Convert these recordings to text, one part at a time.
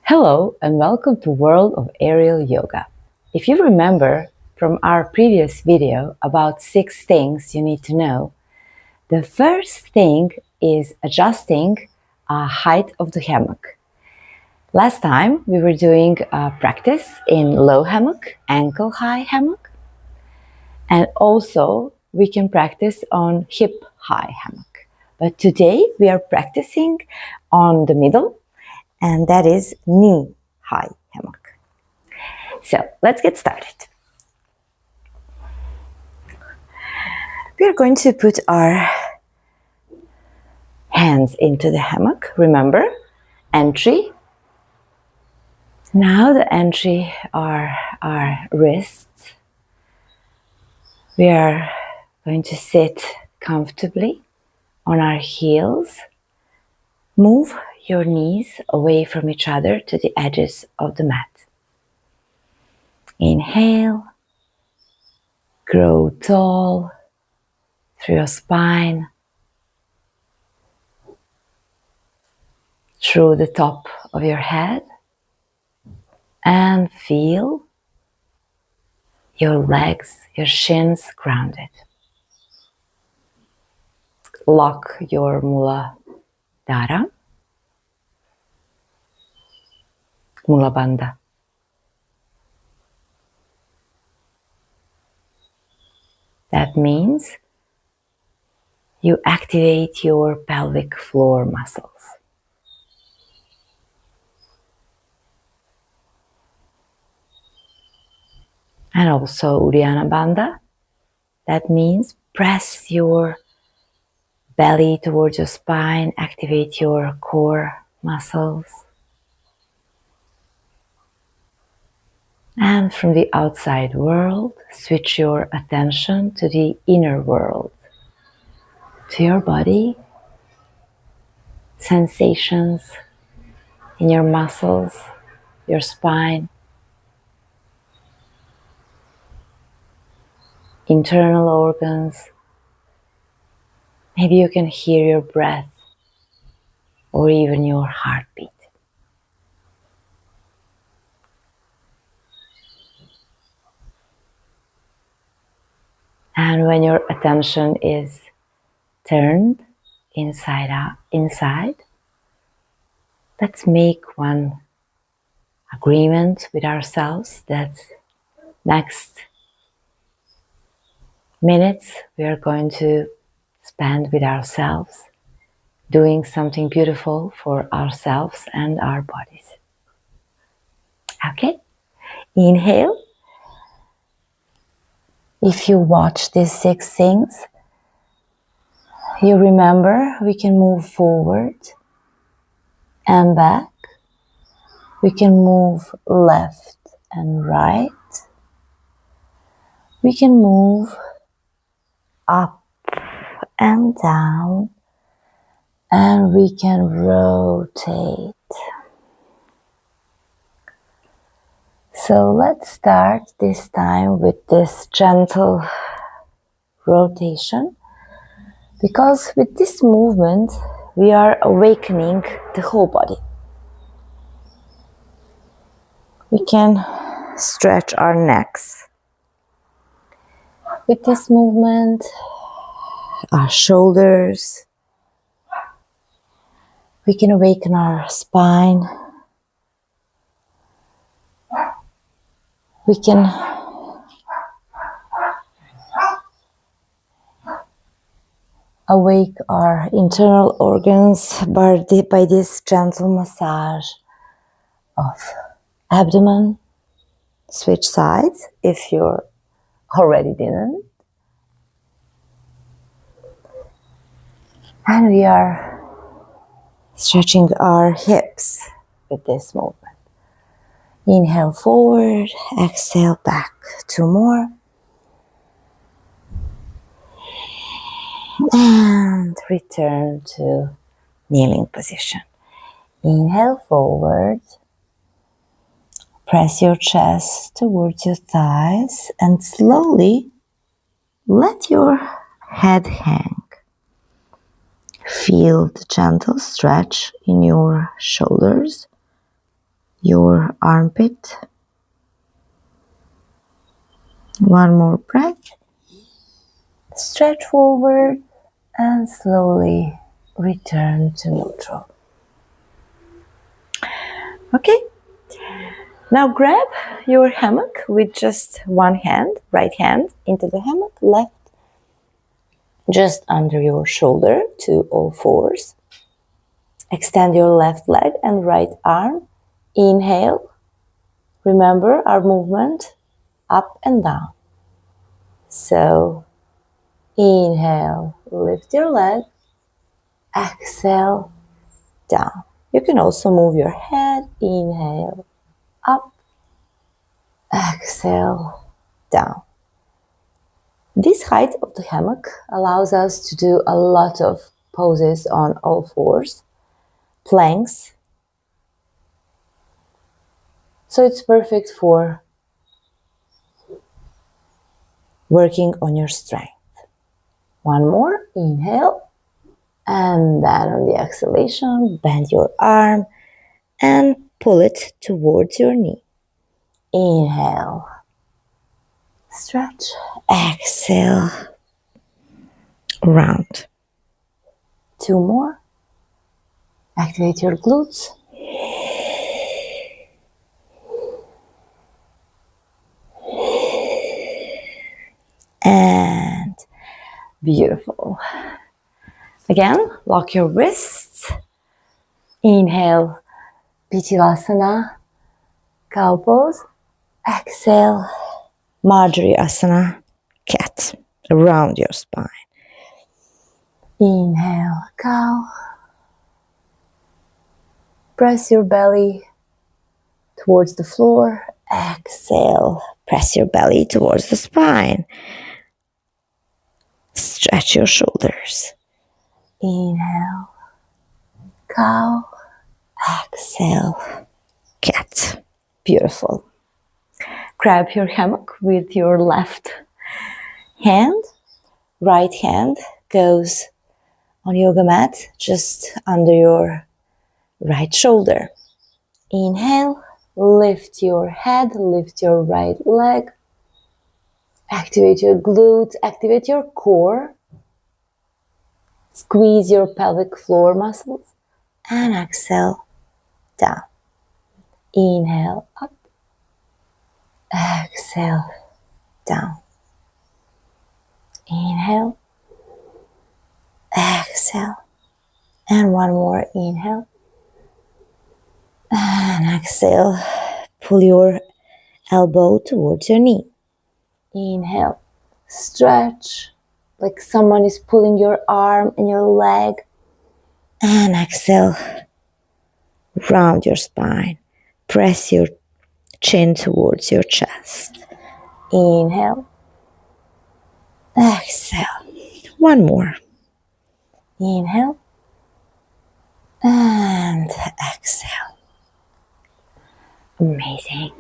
Hello and welcome to World of Aerial Yoga. If you remember from our previous video about 6 things you need to know, the first thing is adjusting height of the hammock. Last time we were doing practice in low hammock, ankle high hammock, and also we can practice on hip high hammock. But today we are practicing on the middle, and that is knee high hammock. So let's get started. We are going to put our hands into the hammock. Remember, entry. Now the entry are our wrists. We are going to sit comfortably on our heels. Move your knees away from each other to the edges of the mat. Inhale, grow tall through your spine, through the top of your head, and feel your legs, your shins grounded. Lock your Muladhara, Mula Bandha. That means you activate your pelvic floor muscles. And also Uddiyana Bandha. That means press your belly towards your spine, activate your core muscles. And from the outside world, switch your attention to the inner world, to your body, sensations in your muscles, your spine, internal organs. Maybe you can hear your breath or even your heartbeat. And when your attention is turned inside, let's make one agreement with ourselves that next minutes we are going to spend with ourselves, doing something beautiful for ourselves and our bodies. Okay? Inhale. If you watch these 6 things, you remember we can move forward and back. We can move left and right. We can move up and down. And we can rotate. So let's start this time with this gentle rotation, because with this movement we are awakening the whole body. We can stretch our necks. With this movement, our shoulders. We can awaken our spine. We can awake our internal organs by this gentle massage of abdomen. Switch sides if you already didn't. And we are stretching our hips with this movement. Inhale forward, exhale back. 2 more. And return to kneeling position. Inhale forward. Press your chest towards your thighs and slowly let your head hang. Feel the gentle stretch in your shoulders, your armpit. One more breath. Stretch forward and slowly return to neutral. Okay. Now grab your hammock with just one hand, right hand into the hammock, left just under your shoulder to all fours. Extend your left leg and right arm. Inhale. Remember our movement up and down. So inhale, lift your leg. Exhale, down. You can also move your head. Inhale, up. Exhale, down. This height of the hammock allows us to do a lot of poses on all fours, planks. So it's perfect for working on your strength. One more, inhale, and then on the exhalation, bend your arm and pull it towards your knee. Inhale, stretch, exhale, round. Two more. Activate your glutes. And beautiful. Again, lock your wrists. Inhale, Pichilasana, cow pose. Exhale, Marjorie Asana, cat. Around your spine. Inhale, cow. Press your belly towards the floor. Exhale, press your belly towards the spine. Stretch your shoulders. Inhale, cow. Exhale, cat. Beautiful. Grab your hammock with your left hand. Right hand goes on yoga mat just under your right shoulder. Inhale, lift your head, lift your right leg. Activate your glutes, activate your core. Squeeze your pelvic floor muscles and exhale down. Inhale up, exhale down. Inhale, exhale, and one more inhale. And exhale, pull your elbow towards your knee. Inhale, stretch like someone is pulling your arm and your leg. And exhale, round your spine. Press your chin towards your chest. Inhale, exhale. One more. Inhale, and exhale. Amazing.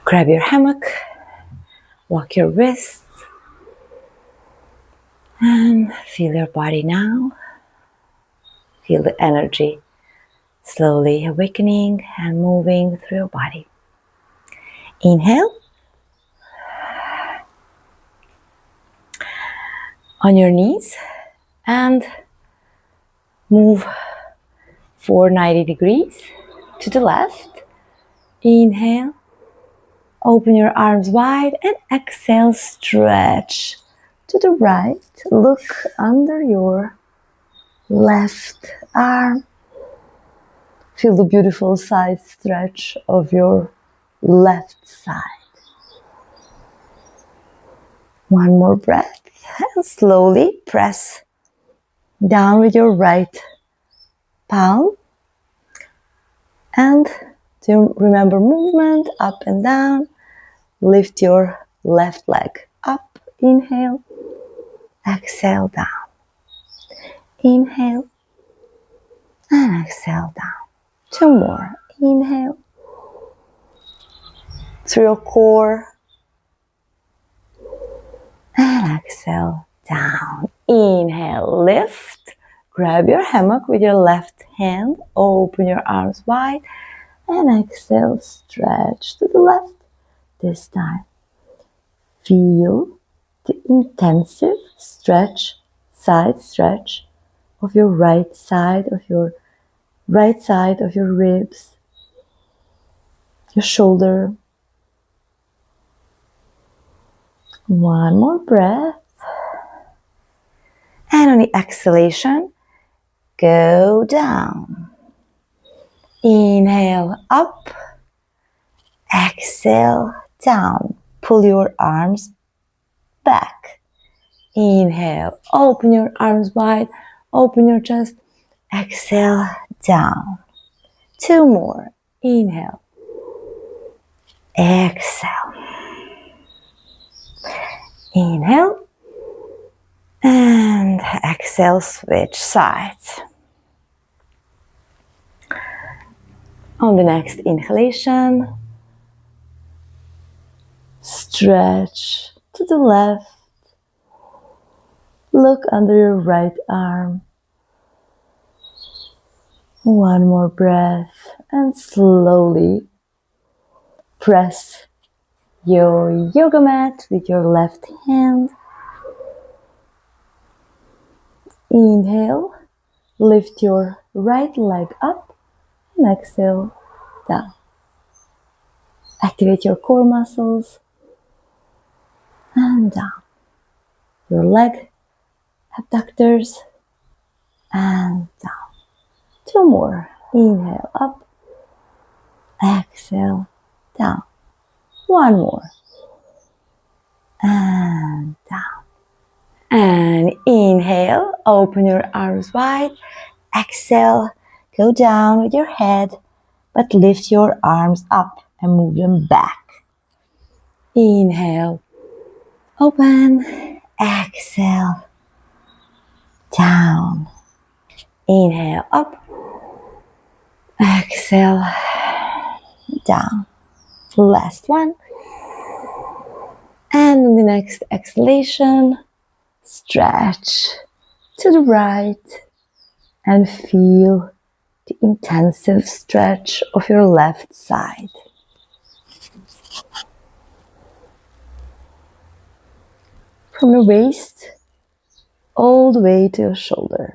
Grab your hammock, lock your wrists, and feel your body now. Feel the energy slowly awakening and moving through your body. Inhale. On your knees and move 490 degrees to the left. Inhale. Open your arms wide and exhale, stretch to the right. Look under your left arm. Feel the beautiful side stretch of your left side. One more breath and slowly press down with your right palm. And to remember movement up and down, lift your left leg up. Inhale, exhale down. Inhale and exhale down. Two more. Inhale through your core and exhale down. Inhale, lift. Grab your hammock with your left hand. Open your arms wide. And exhale, stretch to the left. This time, feel the intensive stretch, side stretch of your right side of your ribs, your shoulder. One more breath. And on the exhalation, go down. Inhale up. Exhale down. Pull your arms back. Inhale, open your arms wide, open your chest. Exhale down. Two more. Inhale. Exhale. Inhale. And exhale, switch sides. On the next inhalation, stretch to the left. Look under your right arm. One more breath and slowly press your yoga mat with your left hand. Inhale, lift your right leg up and exhale down. Activate your core muscles and down. Your leg abductors and down. Two more. Inhale up, exhale down. One more and down. And inhale, open your arms wide. Exhale, go down with your head, but lift your arms up and move them back. Inhale, open. Exhale, down. Inhale, up. Exhale, down. Last one. And on the next exhalation, stretch to the right and feel the intensive stretch of your left side. From your waist all the way to your shoulder.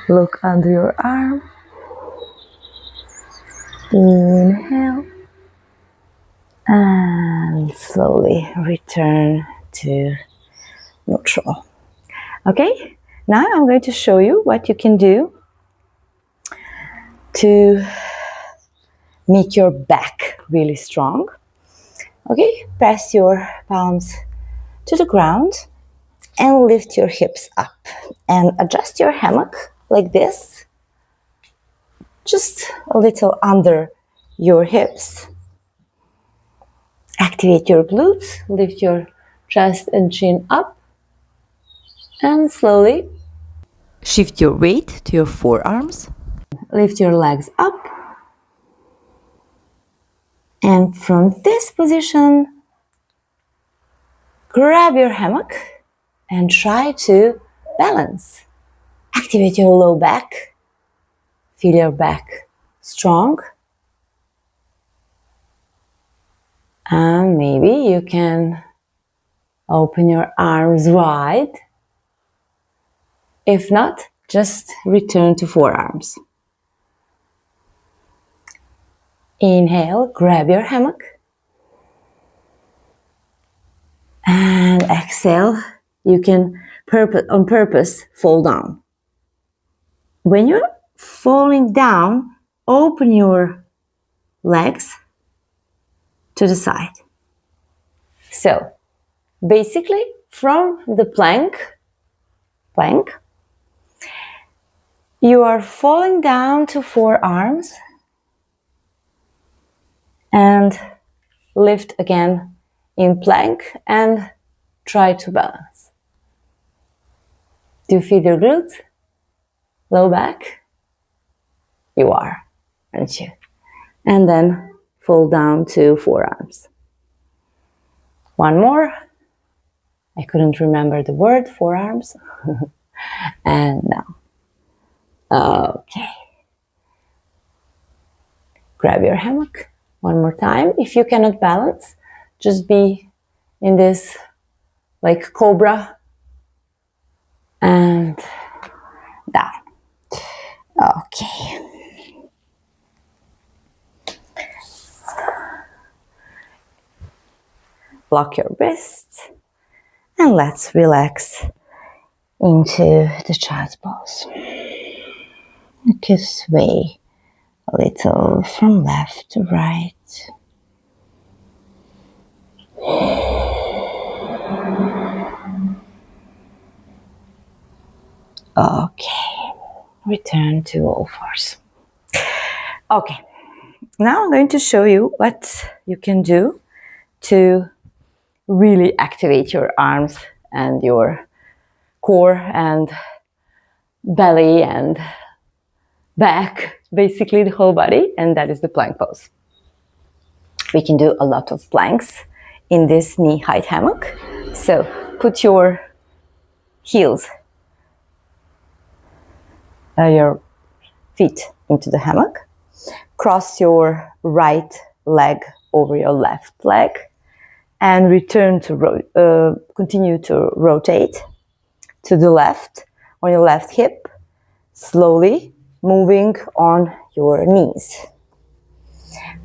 Look under your arm. Inhale. And slowly return to neutral. Okay, now I'm going to show you what you can do to make your back really strong. Okay, press your palms to the ground and lift your hips up and adjust your hammock like this, just a little under your hips. Activate your glutes, lift your chest and chin up, and slowly shift your weight to your forearms. Lift your legs up, and from this position, grab your hammock and try to balance. Activate your low back, feel your back strong. And maybe you can open your arms wide. If not, just return to forearms. Inhale, grab your hammock. And exhale, you can on purpose fall down. When you're falling down, open your legs to the side. So basically from the plank, you are falling down to forearms and lift again in plank and try to balance. Do you feel your glutes? Low back? You are, aren't you? And then fall down to forearms. One more. I couldn't remember the word, forearms. And now. Okay. Grab your hammock one more time. If you cannot balance, just be in this like cobra and down. Okay. Lock your wrists and let's relax into the child's pose. You can sway a little from left to right. Okay, return to all fours. Okay, now I'm going to show you what you can do to really activate your arms and your core and belly and back, basically the whole body, and that is the plank pose. We can do a lot of planks in this knee height hammock. So put your heels, your feet into the hammock. Cross your right leg over your left leg and return to continue to rotate to the left on your left hip, slowly moving on your knees.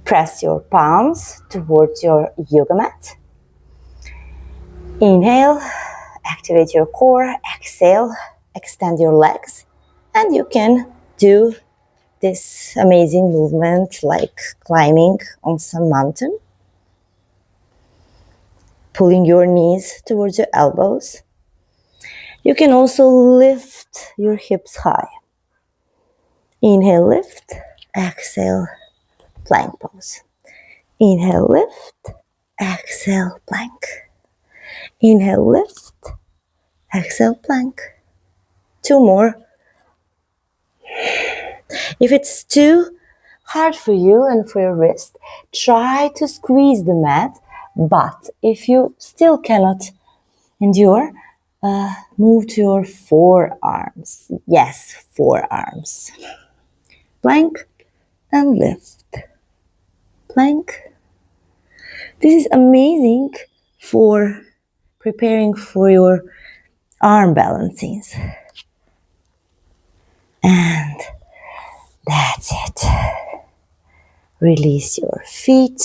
Press your palms towards your yoga mat. Inhale, activate your core. Exhale, extend your legs. And you can do this amazing movement like climbing on some mountain. Pulling your knees towards your elbows. You can also lift your hips high. Inhale, lift. Exhale, plank pose. Inhale, lift. Exhale, plank. Inhale, lift. Exhale, plank. 2 more. If it's too hard for you and for your wrist, try to squeeze the mat. But if you still cannot endure, move to your forearms. Yes, forearms. Plank and lift. Plank. This is amazing for preparing for your arm balancings. And that's it. Release your feet.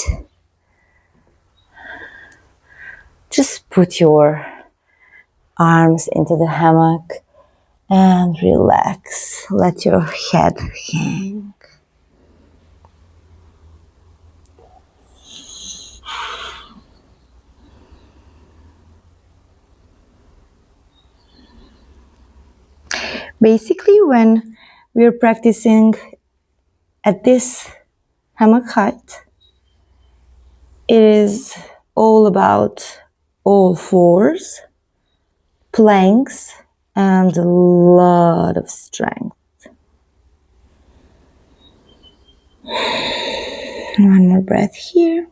Just put your arms into the hammock and relax. Let your head hang. Basically, when we're practicing at this hammock height, it is all about all fours, planks, and a lot of strength. One more breath here.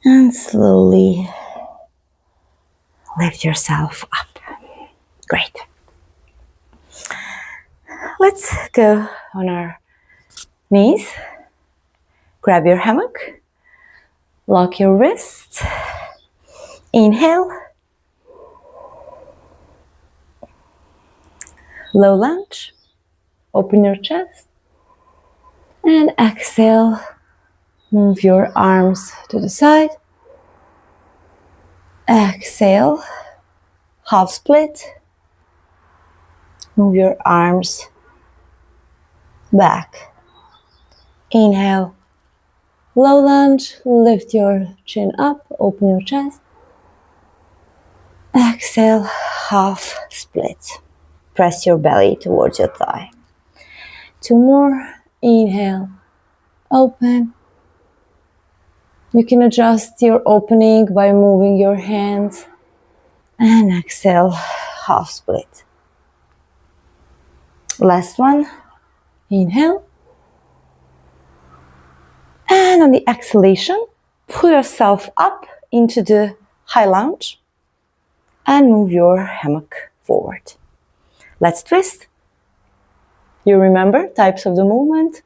And slowly lift yourself up. Great. Let's go on our knees. Grab your hammock. Lock your wrists. Inhale. Low lunge. Open your chest. And exhale. Move your arms to the side. Exhale. Half split. Move your arms back. Inhale. Low lunge. Lift your chin up. Open your chest. Exhale. Half split. Press your belly towards your thigh. 2 more. Inhale. Open. You can adjust your opening by moving your hands. And exhale. Half split. Last one. Inhale. And on the exhalation, pull yourself up into the high lunge and move your hammock forward. Let's twist. You remember types of the movement?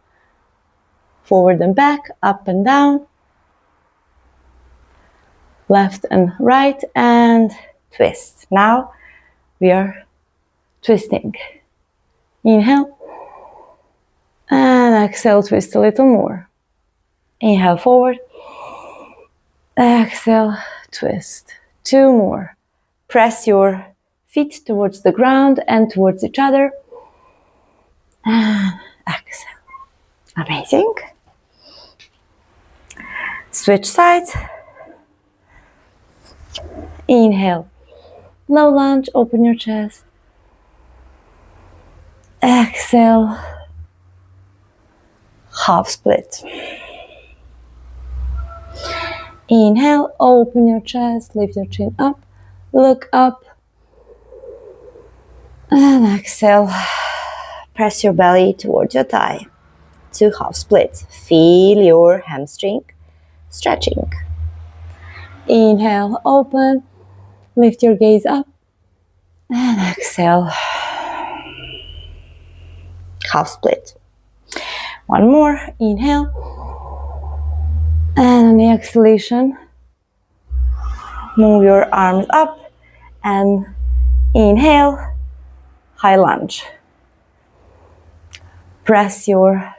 forward and back, up and down, left and right, and twist. Now we are twisting. Inhale, and exhale, twist a little more. Inhale forward, exhale, twist. 2 more. Press your feet towards the ground and towards each other. And exhale. Amazing. Switch sides. Inhale, low lunge, open your chest. Exhale, half split. Inhale, open your chest, lift your chin up, look up. And exhale, press your belly towards your thigh to half split. Feel your hamstring stretching. Inhale, open, lift your gaze up. And exhale, half split. One more, inhale. And on the exhalation, move your arms up and inhale, high lunge. Press your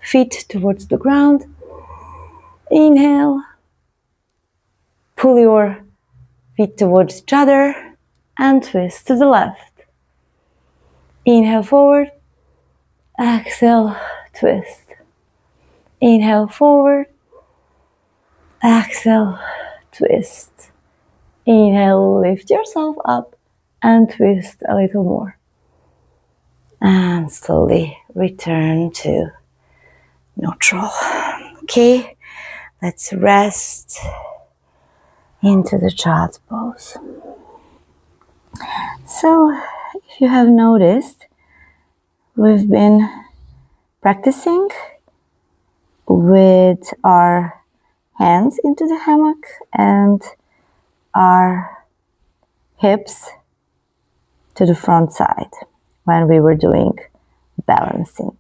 feet towards the ground. Inhale, pull your feet towards each other and twist to the left. Inhale forward, exhale, twist. Inhale forward, exhale, twist. Inhale, lift yourself up and twist a little more. And slowly return to neutral. Okay, let's rest into the child's pose. So, if you have noticed, we've been practicing with our hands into the hammock and our hips to the front side when we were doing balancing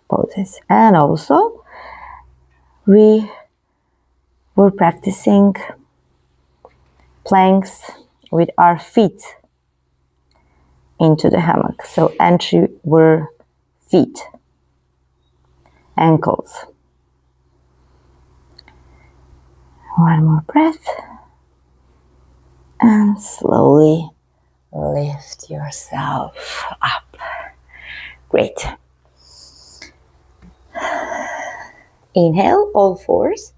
poses. And also we were practicing planks with our feet into the hammock. So entry were feet, ankles. One more breath. And slowly lift yourself up. Great. Inhale, all fours.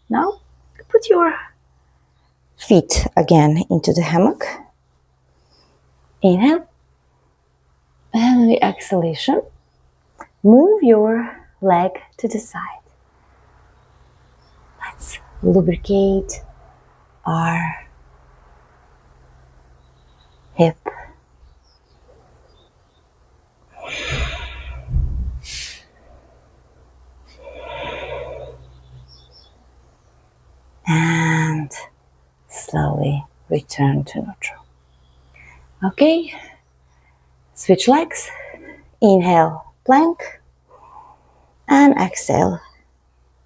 Now put your feet again into the hammock. Inhale. And on the exhalation, move your leg to the side. Let's lubricate our hip. And slowly return to neutral. Okay, switch legs. Inhale, plank. And exhale,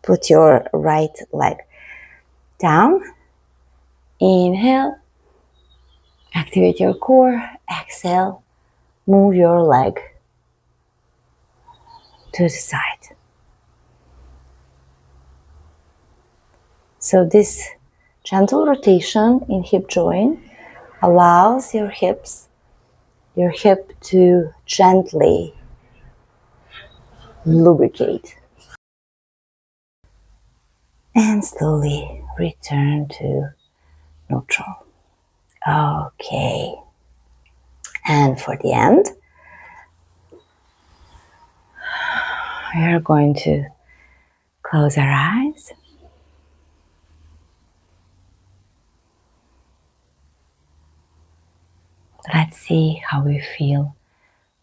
put your right leg down. Inhale, activate your core. Exhale, move your leg to the side. So this gentle rotation in hip joint allows your hip to gently lubricate. And slowly return to neutral. Okay. And for the end, we are going to close our eyes. Let's see how we feel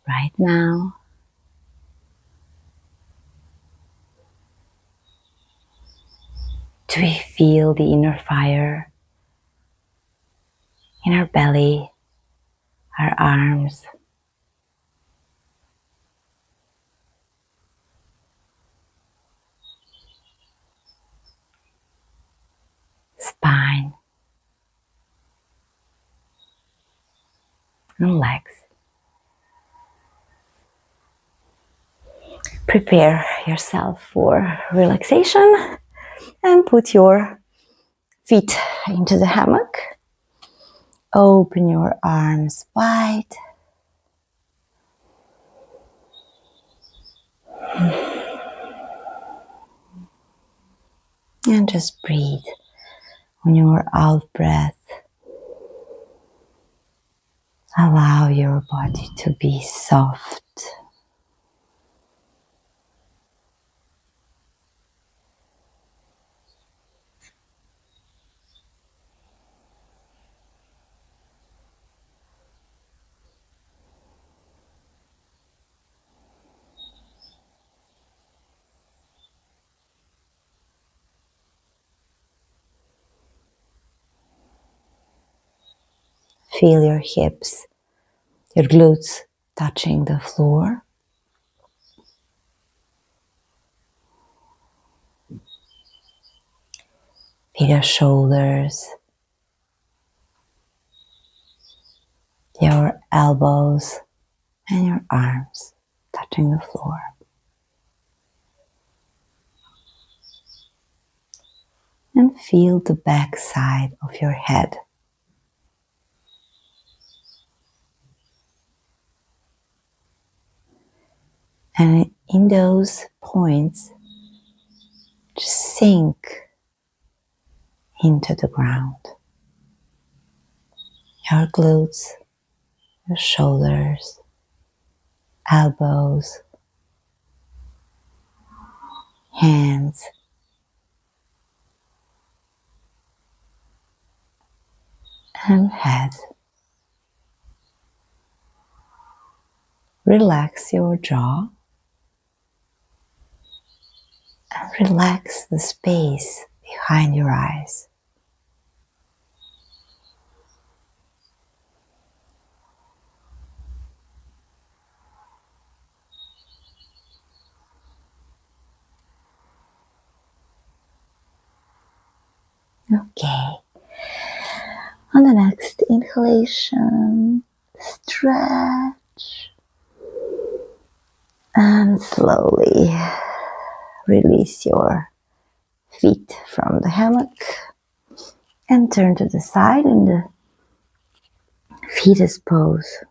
right now. Do we feel the inner fire in our belly, our arms? and legs. Prepare yourself for relaxation and put your feet into the hammock. Open your arms wide. And just breathe on your out breath. Allow your body to be soft. Feel your hips, your glutes touching the floor. Feel your shoulders, your elbows, and your arms touching the floor. And feel the back side of your head. And in those points, just sink into the ground. Your glutes, your shoulders, elbows, hands, and head. Relax your jaw and relax the space behind your eyes. Okay. On the next inhalation, stretch and slowly release your feet from the hammock and turn to the side in the fetus pose.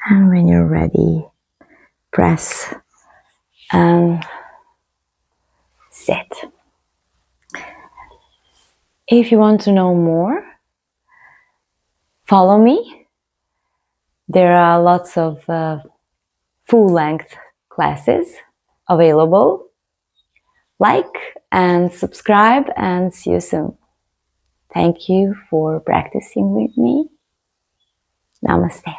And when you're ready, press and sit. If you want to know more, follow me. There are lots of full-length classes available. Like and subscribe, and see you soon. Thank you for practicing with me. Namaste.